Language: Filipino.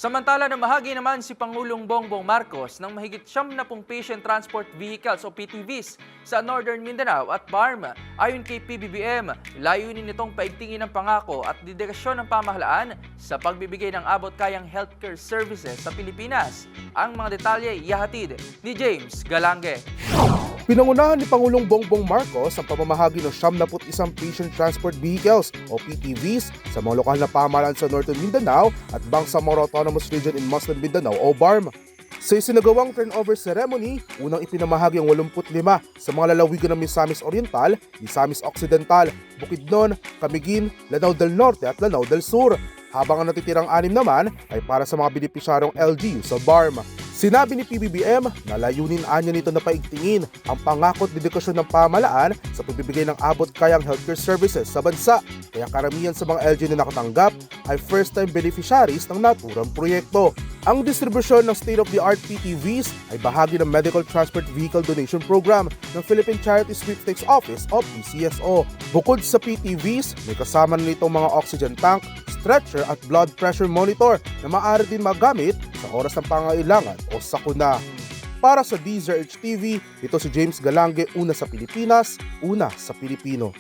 Samantala, namahagi naman si Pangulong Bongbong Marcos ng mahigit 70 patient transport vehicles o PTVs sa Northern Mindanao at BARM. Ayon kay PBBM, layunin nitong paigtingin ang pangako at dedikasyon ng pamahalaan sa pagbibigay ng abot-kayang healthcare services sa Pilipinas. Ang mga detalye ihahatid ni James Galange. Pinangunahan ni Pangulong Bongbong Marcos ang pamamahagi ng 71 Patient Transport Vehicles o PTVs sa mga lokal na pamahalaan sa Northern Mindanao at Bangsamoro Autonomous Region in Muslim Mindanao o BARM. Sa isinagawang turnover ceremony, unang ipinamahagi ang 85 sa mga lalawigan ng Misamis Oriental, Misamis Occidental, Bukidnon, Camiguin, Lanao del Norte at Lanao del Sur, habang ang natitirang 6 naman ay para sa mga benepisyarong LGU sa BARM. Sinabi ni PBBM na layunin anya nito na paigtingin ang pangako at dedikasyon ng pamahalaan sa pagbibigay ng abot-kayang healthcare services sa bansa, kaya karamihan sa mga LGU na nakatanggap ay first-time beneficiaries ng naturang proyekto. Ang distribusyon ng state-of-the-art PTVs ay bahagi ng Medical Transport Vehicle Donation Program ng Philippine Charity Sweepstakes Office o PCSO. Bukod sa PTVs, may kasama na nitong mga oxygen tank, stretcher at blood pressure monitor na maaari din magamit sa oras ng pangailangan o sakuna. Para sa DZRH TV, ito si James Galange, una sa Pilipinas, una sa Pilipino.